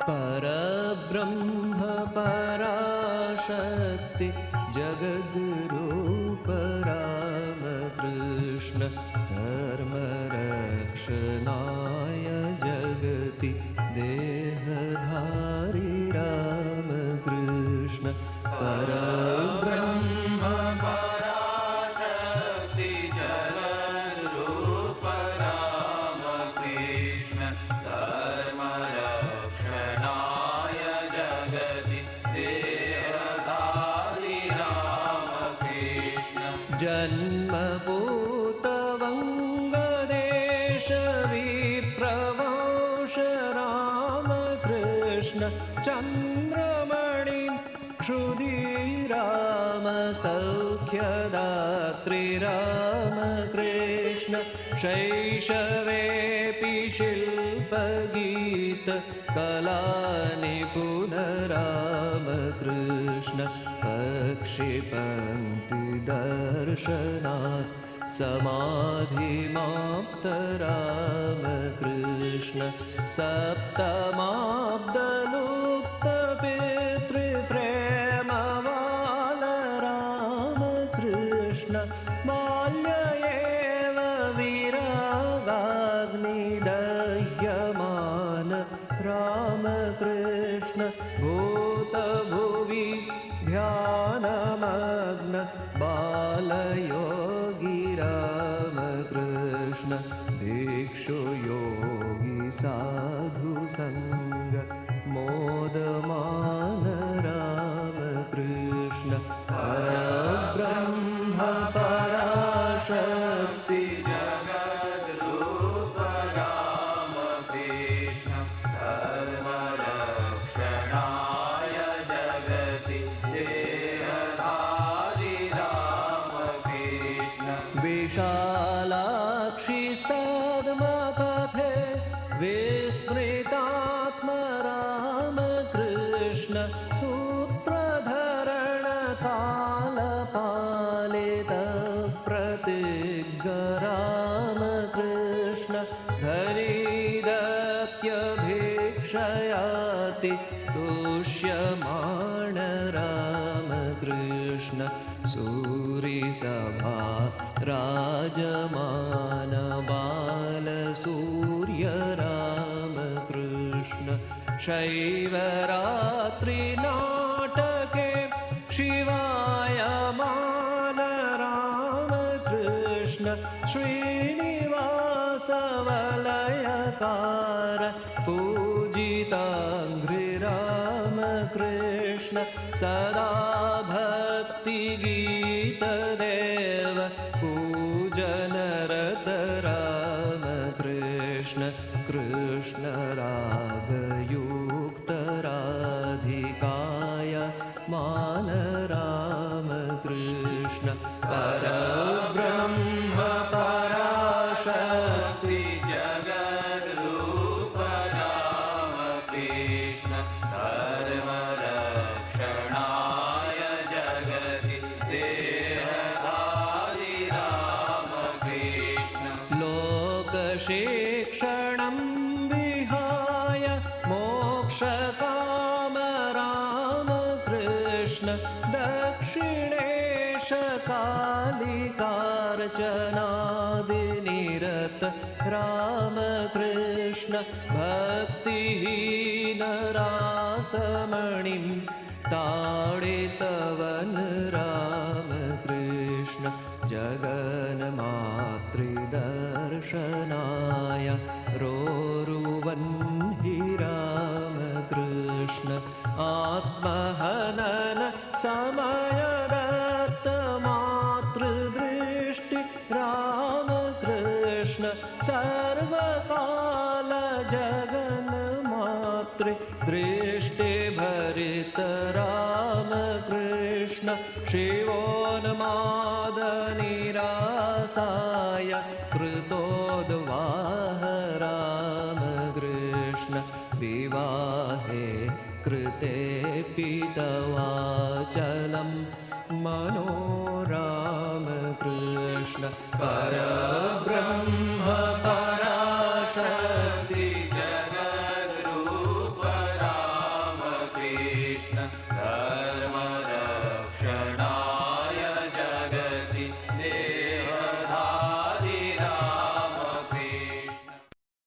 परब्रह्म पराशक्ति जगद्रूप रामकृष्ण धर्मरक्षणाय जगति देहधारी रामकृष्ण परब्रह्म पराशक्ति जगद्रूप रामकृष्ण धर्मरक्षणाय जगति देहधारी रामकृष्ण जन्मभूतवङ्गदेश विप्रवास रामकृष्ण चन्द्रमणि क्षुधिराम सौख्यदात्री रामकृष्ण शैशवेऽपि शिल्पगीत कलानिपुण रामकृष्ण पक्षिपङ्क्तिदर्शनात् समाधिमाप्त रामकृष्ण सप्तमाब्दलुप्त पितृप्रेमवाल रामकृष्ण बाल्य एव विरागाग्निदह्यमान रामकृष्ण भूतभुवि ध्यानमग्न बालयोगी रामकृष्ण भिक्षुयोगी साधुसङ्ग मोदमान रामकृष्ण परब्रह्म पराशक्ति जगद्रूप रामकृष्ण धर्मरक्षणाय जगति देहधारी रामकृष्ण विशालाक्षि सद्मपथे विस्मृतात्मा रामकृष्ण सूत्रधरण कालपालित प्रतिज्ञ रामकृष्ण धनिदप्यभिक्षयाति तुष्यमाण रामकृष्ण सूरिसभा राजमान बालसूर्य रामकृष्ण शैवरात्रिनाटके शिवायमान रामकृष्ण श्रीनिवासवलयकार पूजिताङ्घ्रि रामकृष्ण सदा भक्तिगीतदेव पूजनरत रामकृष्ण कृष्ण रागयुक्त राधिकाय मान रामकृष्ण परब्रह्म पराशक्ति जगद्रूप रामकृष्ण धर्मरक्षणाय जगति देहधारी रामकृष्ण लोकशिक्षणं विहाय मोक्षकाम रामकृष्ण दक्षिणेश कालिकार्चनादिनिरत रामकृष्ण भक्तिहीन रासमणिं ताडितवन रामकृष्ण जगन्मातृदर्शनाय रोरुवन् हि रामकृष्ण आत्महनन समयदत्त मातृदृष्टि रामकृष्ण सर्वकाल जगन्मातृदृष्टिभरित रामकृष्ण शिवोन्मादनिरासाय कृतोद्वाह रामकृष्ण विवाहे कृतेऽपि तवाचलं मनो रामकृष्ण पर